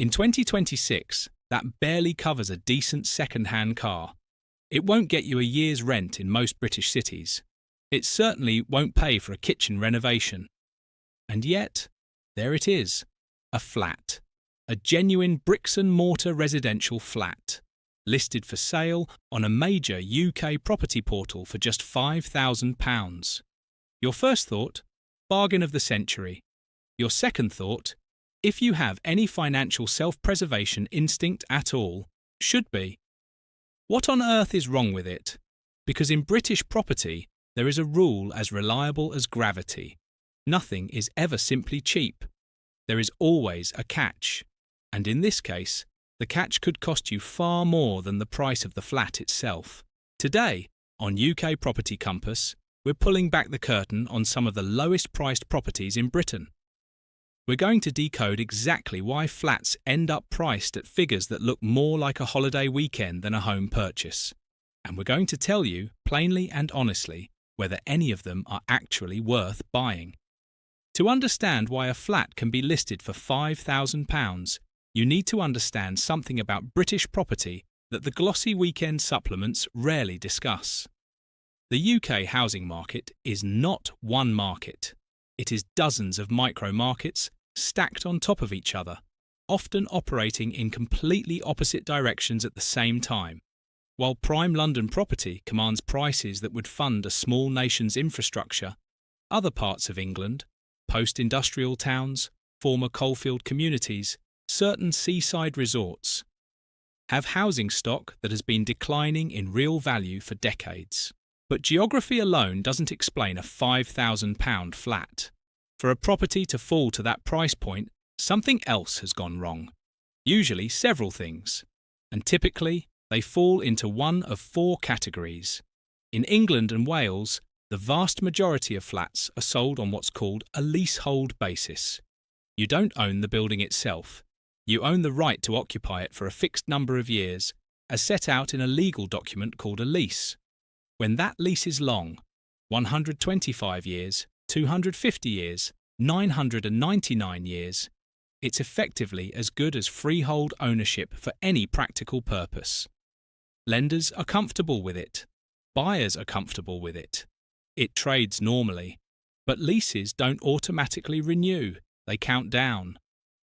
In 2026, that barely covers a decent second-hand car. It won't get you a year's rent in most British cities. It certainly won't pay for a kitchen renovation. And yet, there it is, a flat. A genuine bricks-and-mortar residential flat, listed for sale on a major UK property portal for just £5,000. Your first thought? Bargain of the century. Your second thought? If you have any financial self-preservation instinct at all, should be. What on earth is wrong with it? Because in British property, there is a rule as reliable as gravity. Nothing is ever simply cheap. There is always a catch. And in this case, the catch could cost you far more than the price of the flat itself. Today, on UK Property Compass, we're pulling back the curtain on some of the lowest priced properties in Britain. We're going to decode exactly why flats end up priced at figures that look more like a holiday weekend than a home purchase. And we're going to tell you, plainly and honestly, whether any of them are actually worth buying. To understand why a flat can be listed for £5,000, you need to understand something about British property that the glossy weekend supplements rarely discuss. The UK housing market is not one market. It is dozens of micro-markets stacked on top of each other, often operating in completely opposite directions at the same time. While prime London property commands prices that would fund a small nation's infrastructure, other parts of England, post-industrial towns, former coalfield communities, certain seaside resorts, have housing stock that has been declining in real value for decades. But geography alone doesn't explain a £5,000 flat. For a property to fall to that price point, something else has gone wrong. Usually several things. And typically, they fall into one of four categories. In England and Wales, the vast majority of flats are sold on what's called a leasehold basis. You don't own the building itself. You own the right to occupy it for a fixed number of years, as set out in a legal document called a lease. When that lease is long, 125 years, 250 years, 999 years, it's effectively as good as freehold ownership for any practical purpose. Lenders are comfortable with it. Buyers are comfortable with it. It trades normally. But leases don't automatically renew, they count down.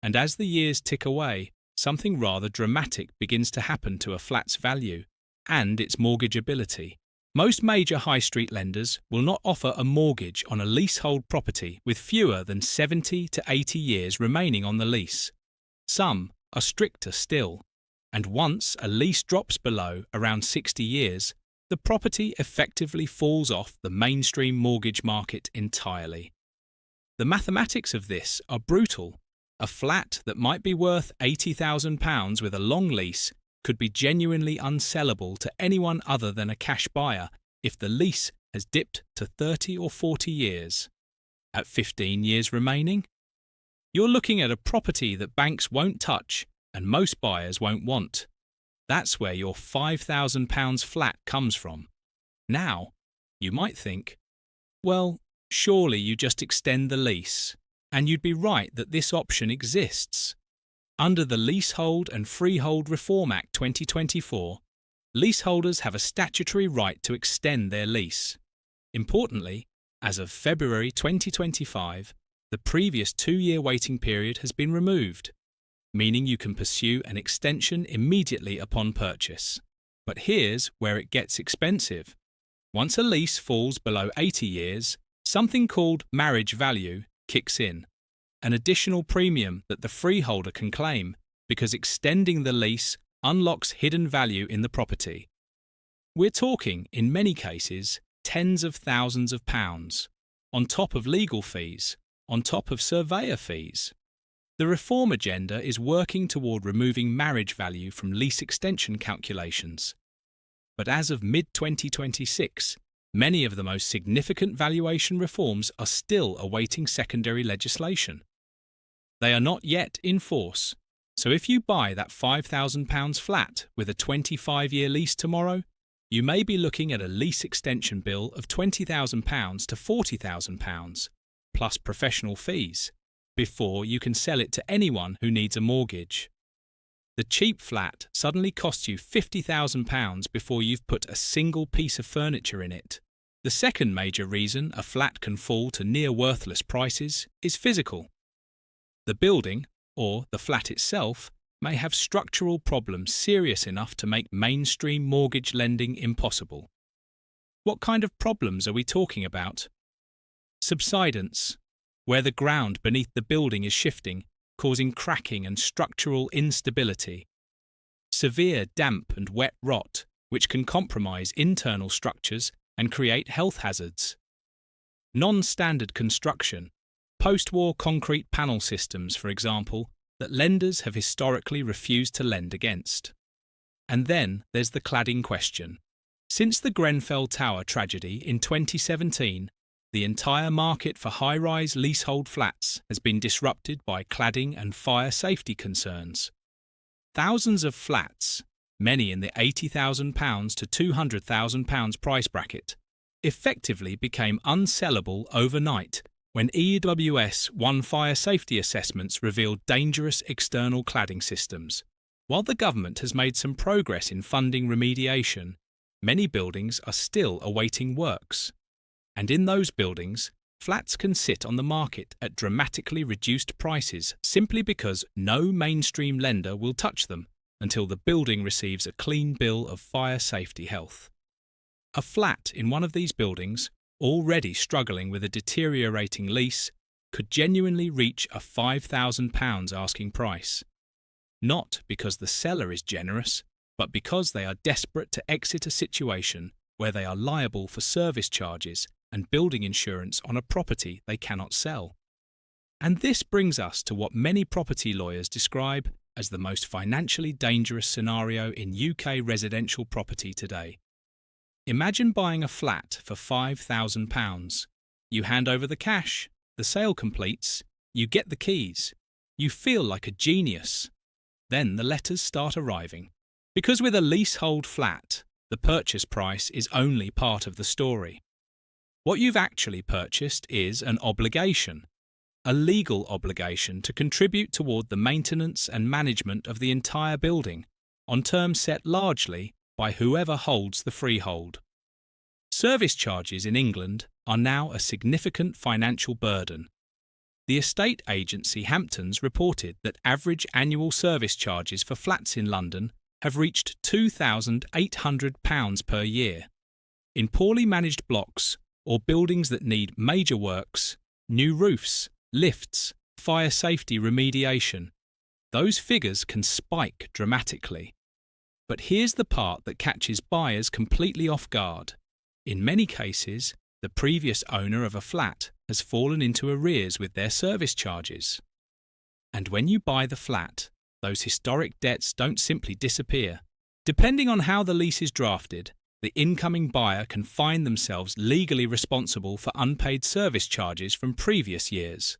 And as the years tick away, something rather dramatic begins to happen to a flat's value and its mortgageability. Most major high street lenders will not offer a mortgage on a leasehold property with fewer than 70 to 80 years remaining on the lease. Some are stricter still, and once a lease drops below around 60 years, the property effectively falls off the mainstream mortgage market entirely. The mathematics of this are brutal. A flat that might be worth £80,000 with a long lease could be genuinely unsellable to anyone other than a cash buyer if the lease has dipped to 30 or 40 years. At 15 years remaining, you're looking at a property that banks won't touch and most buyers won't want. That's where your £5,000 flat comes from. Now, you might think, well, surely you just extend the lease. And you'd be right that this option exists. Under the Leasehold and Freehold Reform Act 2024, leaseholders have a statutory right to extend their lease. Importantly, as of February 2025, the previous 2-year waiting period has been removed, meaning you can pursue an extension immediately upon purchase. But here's where it gets expensive. Once a lease falls below 80 years, something called marriage value kicks in, an additional premium that the freeholder can claim because extending the lease unlocks hidden value in the property. We're talking, in many cases, tens of thousands of pounds, on top of legal fees, on top of surveyor fees. The reform agenda is working toward removing marriage value from lease extension calculations. But as of mid-2026, many of the most significant valuation reforms are still awaiting secondary legislation. They are not yet in force, so if you buy that £5,000 flat with a 25-year lease tomorrow, you may be looking at a lease extension bill of £20,000 to £40,000, plus professional fees, before you can sell it to anyone who needs a mortgage. The cheap flat suddenly costs you £50,000 before you've put a single piece of furniture in it. The second major reason a flat can fall to near worthless prices is physical. The building, or the flat itself, may have structural problems serious enough to make mainstream mortgage lending impossible. What kind of problems are we talking about? Subsidence, where the ground beneath the building is shifting, causing cracking and structural instability. Severe damp and wet rot, which can compromise internal structures and create health hazards. Non-standard construction, post-war concrete panel systems, for example, that lenders have historically refused to lend against. And then there's the cladding question. Since the Grenfell Tower tragedy in 2017, the entire market for high-rise leasehold flats has been disrupted by cladding and fire safety concerns. Thousands of flats, many in the £80,000 to £200,000 price bracket, effectively became unsellable overnight when EWS 1 fire safety assessments revealed dangerous external cladding systems. While the government has made some progress in funding remediation, many buildings are still awaiting works. And in those buildings, flats can sit on the market at dramatically reduced prices simply because no mainstream lender will touch them until the building receives a clean bill of fire safety health. A flat in one of these buildings, already struggling with a deteriorating lease, could genuinely reach a £5,000 asking price. Not because the seller is generous, but because they are desperate to exit a situation where they are liable for service charges and building insurance on a property they cannot sell. And this brings us to what many property lawyers describe as the most financially dangerous scenario in UK residential property today. Imagine buying a flat for £5,000. You hand over the cash, the sale completes, you get the keys, you feel like a genius. Then the letters start arriving. Because with a leasehold flat, the purchase price is only part of the story. What you've actually purchased is an obligation, a legal obligation to contribute toward the maintenance and management of the entire building, on terms set largely by whoever holds the freehold. Service charges in England are now a significant financial burden. The estate agency Hamptons reported that average annual service charges for flats in London have reached £2,800 per year. In poorly managed blocks, or buildings that need major works, new roofs, lifts, fire safety remediation, those figures can spike dramatically. But here's the part that catches buyers completely off guard. In many cases, the previous owner of a flat has fallen into arrears with their service charges. And when you buy the flat, those historic debts don't simply disappear. Depending on how the lease is drafted, the incoming buyer can find themselves legally responsible for unpaid service charges from previous years.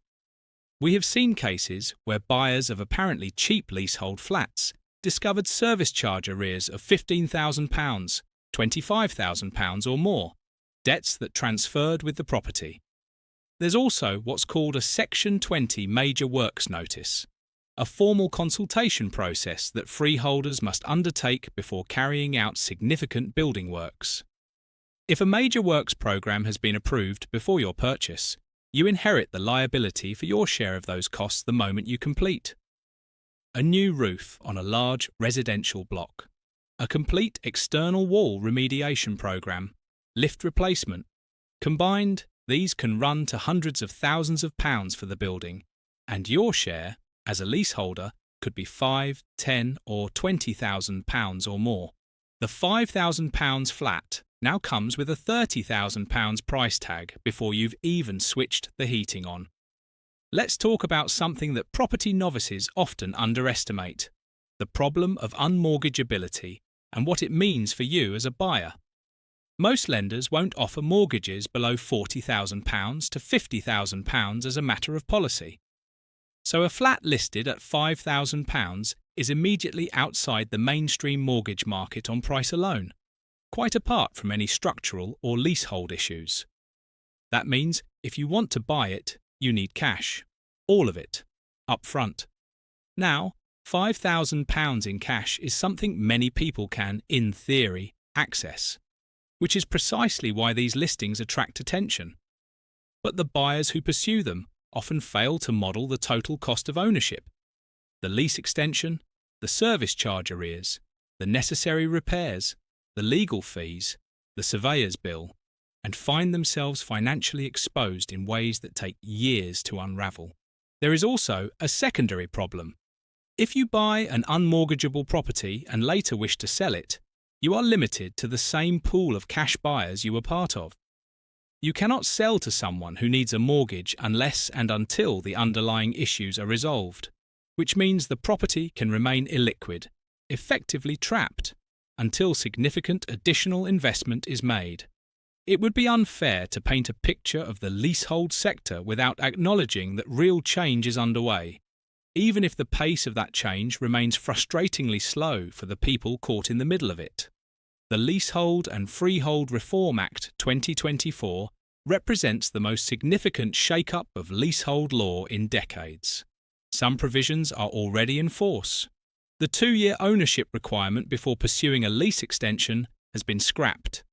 We have seen cases where buyers of apparently cheap leasehold flats discovered service charge arrears of £15,000, £25,000 or more, debts that transferred with the property. There's also what's called a Section 20 Major Works Notice, a formal consultation process that freeholders must undertake before carrying out significant building works. If a major works programme has been approved before your purchase, you inherit the liability for your share of those costs the moment you complete. A new roof on a large residential block, a complete external wall remediation programme, lift replacement. Combined, these can run to hundreds of thousands of pounds for the building, and your share, as a leaseholder, could be £5,000, £10,000 or £20,000 or more. The £5,000 flat now comes with a £30,000 price tag before you've even switched the heating on. Let's talk about something that property novices often underestimate: the problem of unmortgageability and what it means for you as a buyer. Most lenders won't offer mortgages below £40,000 to £50,000 as a matter of policy. So a flat listed at £5,000 is immediately outside the mainstream mortgage market on price alone, quite apart from any structural or leasehold issues. That means if you want to buy it, you need cash, all of it, up front. Now, £5,000 in cash is something many people can, in theory, access, which is precisely why these listings attract attention. But the buyers who pursue them often fail to model the total cost of ownership, the lease extension, the service charge arrears, the necessary repairs, the legal fees, the surveyor's bill, and find themselves financially exposed in ways that take years to unravel. There is also a secondary problem. If you buy an unmortgageable property and later wish to sell it, you are limited to the same pool of cash buyers you were part of. You cannot sell to someone who needs a mortgage unless and until the underlying issues are resolved, which means the property can remain illiquid, effectively trapped, until significant additional investment is made. It would be unfair to paint a picture of the leasehold sector without acknowledging that real change is underway, even if the pace of that change remains frustratingly slow for the people caught in the middle of it. The Leasehold and Freehold Reform Act 2024 represents the most significant shake-up of leasehold law in decades. Some provisions are already in force. The 2-year ownership requirement before pursuing a lease extension has been scrapped.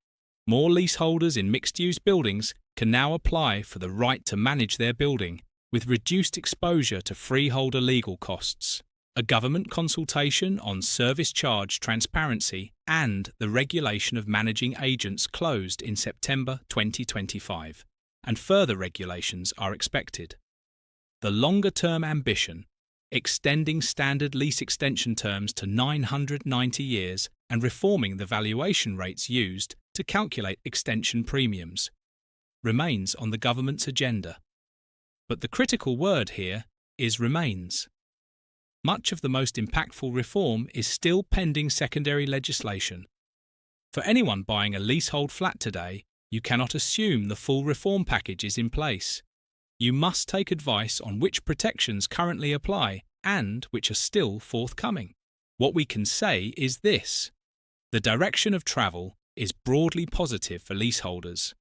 More leaseholders in mixed-use buildings can now apply for the right to manage their building, with reduced exposure to freeholder legal costs. A government consultation on service charge transparency and the regulation of managing agents closed in September 2025, and further regulations are expected. The longer-term ambition, extending standard lease extension terms to 990 years and reforming the valuation rates used to calculate extension premiums, remains on the government's agenda. But the critical word here is remains. Much of the most impactful reform is still pending secondary legislation. For anyone buying a leasehold flat today, you cannot assume the full reform package is in place. You must take advice on which protections currently apply and which are still forthcoming. What we can say is this: the direction of travel is broadly positive for leaseholders.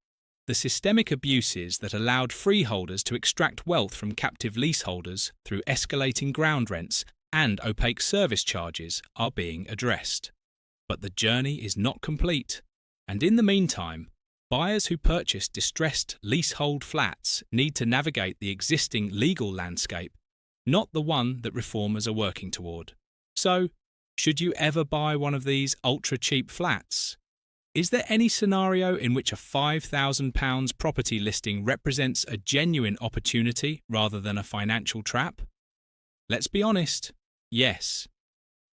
The systemic abuses that allowed freeholders to extract wealth from captive leaseholders through escalating ground rents and opaque service charges are being addressed. But the journey is not complete, and in the meantime, buyers who purchase distressed leasehold flats need to navigate the existing legal landscape, not the one that reformers are working toward. So, should you ever buy one of these ultra-cheap flats? Is there any scenario in which a £5,000 property listing represents a genuine opportunity rather than a financial trap? Let's be honest, yes.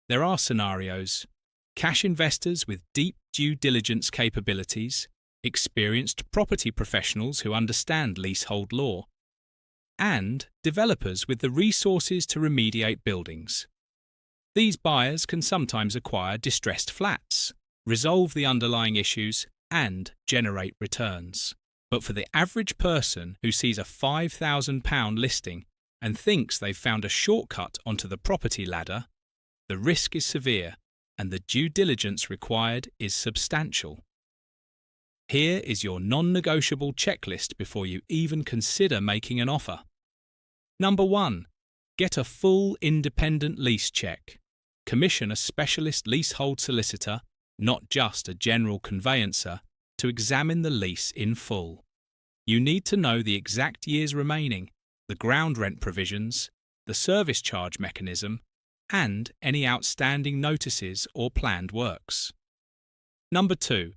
There are scenarios. Cash investors with deep due diligence capabilities, experienced property professionals who understand leasehold law, and developers with the resources to remediate buildings. These buyers can sometimes acquire distressed flats, resolve the underlying issues, and generate returns. But for the average person who sees a £5,000 listing and thinks they've found a shortcut onto the property ladder, the risk is severe and the due diligence required is substantial. Here is your non-negotiable checklist before you even consider making an offer. Number 1. Get a full independent lease check. Commission a specialist leasehold solicitor, not just a general conveyancer, to examine the lease in full. You need to know the exact years remaining, the ground rent provisions, the service charge mechanism, and any outstanding notices or planned works. Number 2.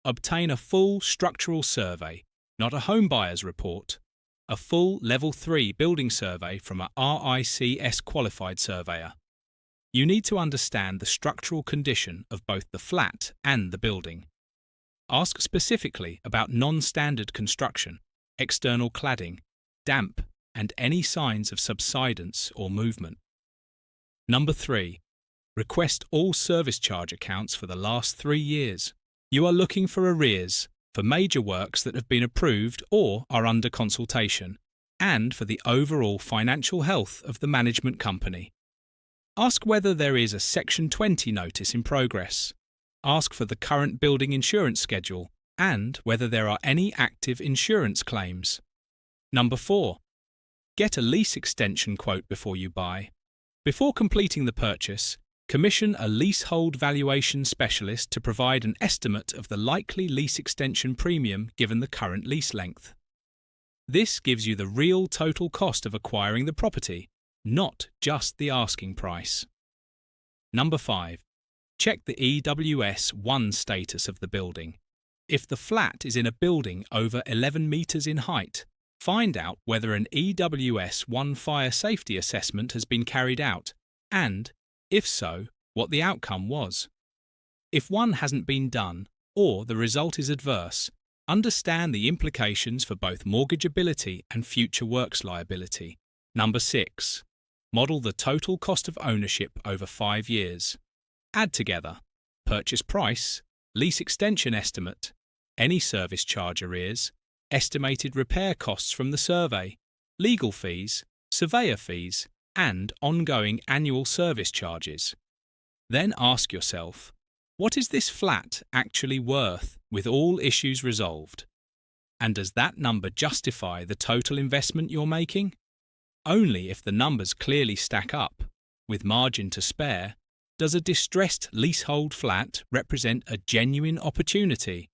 Obtain a full structural survey, not a home buyer's report, a full Level 3 building survey from a RICS qualified surveyor. You need to understand the structural condition of both the flat and the building. Ask specifically about non-standard construction, external cladding, damp, and any signs of subsidence or movement. Number 3. Request all service charge accounts for the last 3 years. You are looking for arrears, for major works that have been approved or are under consultation, and for the overall financial health of the management company. Ask whether there is a Section 20 notice in progress. Ask for the current building insurance schedule and whether there are any active insurance claims. Number 4. Get a lease extension quote before you buy. Before completing the purchase, commission a leasehold valuation specialist to provide an estimate of the likely lease extension premium given the current lease length. This gives you the real total cost of acquiring the property, not just the asking price. Number 5. Check the EWS 1 status of the building. If the flat is in a building over 11 metres in height, find out whether an EWS 1 fire safety assessment has been carried out and, if so, what the outcome was. If one hasn't been done or the result is adverse, understand the implications for both mortgageability and future works liability. Number 6. Model the total cost of ownership over 5 years. Add together purchase price, lease extension estimate, any service charge arrears, estimated repair costs from the survey, legal fees, surveyor fees, and ongoing annual service charges. Then ask yourself, what is this flat actually worth with all issues resolved? And does that number justify the total investment you're making? Only if the numbers clearly stack up, with margin to spare, does a distressed leasehold flat represent a genuine opportunity.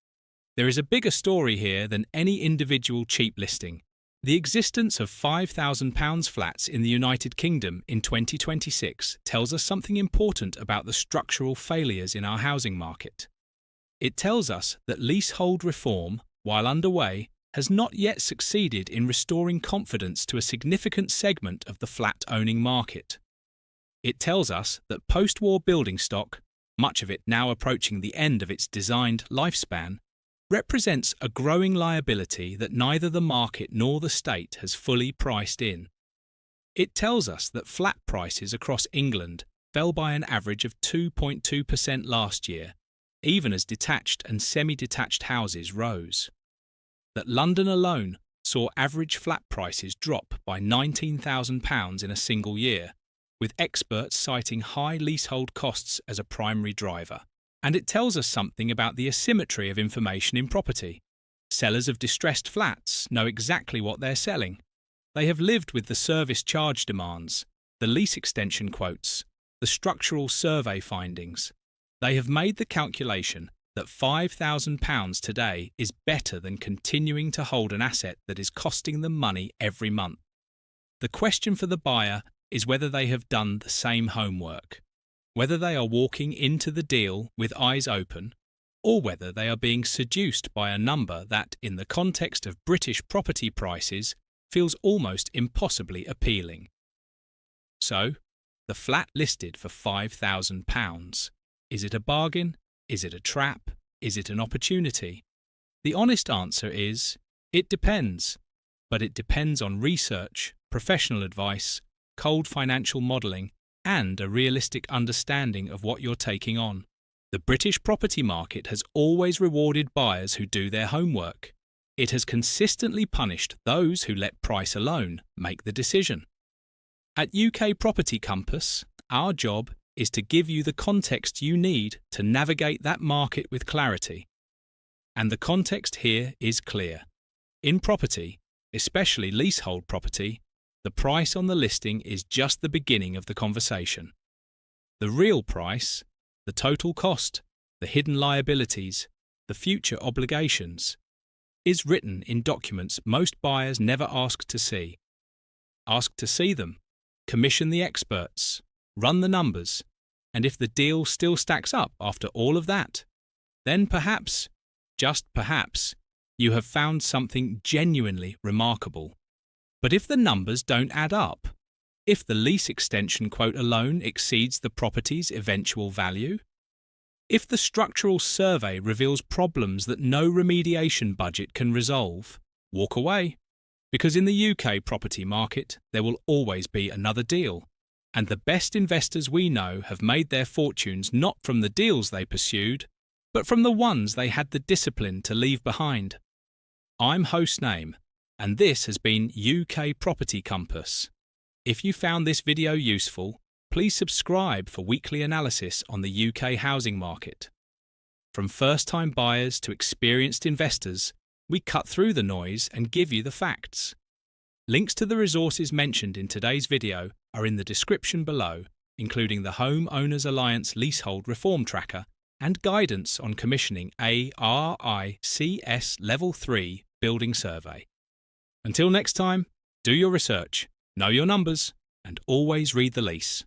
There is a bigger story here than any individual cheap listing. The existence of £5,000 flats in the United Kingdom in 2026 tells us something important about the structural failures in our housing market. It tells us that leasehold reform, while underway, has not yet succeeded in restoring confidence to a significant segment of the flat-owning market. It tells us that post-war building stock, much of it now approaching the end of its designed lifespan, represents a growing liability that neither the market nor the state has fully priced in. It tells us that flat prices across England fell by an average of 2.2% last year, even as detached and semi-detached houses rose. That London alone saw average flat prices drop by £19,000 in a single year, with experts citing high leasehold costs as a primary driver. And it tells us something about the asymmetry of information in property. Sellers of distressed flats know exactly what they're selling. They have lived with the service charge demands, the lease extension quotes, the structural survey findings. They have made the calculation that £5,000 today is better than continuing to hold an asset that is costing them money every month. The question for the buyer is whether they have done the same homework, whether they are walking into the deal with eyes open, or whether they are being seduced by a number that, in the context of British property prices, feels almost impossibly appealing. So, the flat listed for £5,000. Is it a bargain? Is it a trap? Is it an opportunity? The honest answer is, it depends. But it depends on research, professional advice, cold financial modelling, and a realistic understanding of what you're taking on. The British property market has always rewarded buyers who do their homework. It has consistently punished those who let price alone make the decision. At UK Property Compass, our job is to give you the context you need to navigate that market with clarity. And the context here is clear. In property, especially leasehold property, the price on the listing is just the beginning of the conversation. The real price, the total cost, the hidden liabilities, the future obligations, is written in documents most buyers never ask to see. Ask to see them, commission the experts, run the numbers, and if the deal still stacks up after all of that, then perhaps, just perhaps, you have found something genuinely remarkable. But if the numbers don't add up, if the lease extension quote alone exceeds the property's eventual value, if the structural survey reveals problems that no remediation budget can resolve, walk away. Because in the UK property market, there will always be another deal. And the best investors we know have made their fortunes not from the deals they pursued, but from the ones they had the discipline to leave behind. I'm host name, and this has been UK Property Compass. If you found this video useful, please subscribe for weekly analysis on the UK housing market. From first-time buyers to experienced investors, we cut through the noise and give you the facts. Links to the resources mentioned in today's video are in the description below, including the Home Owners Alliance Leasehold Reform Tracker and guidance on commissioning a RICS Level 3 building survey. Until next time, do your research, know your numbers, and always read the lease.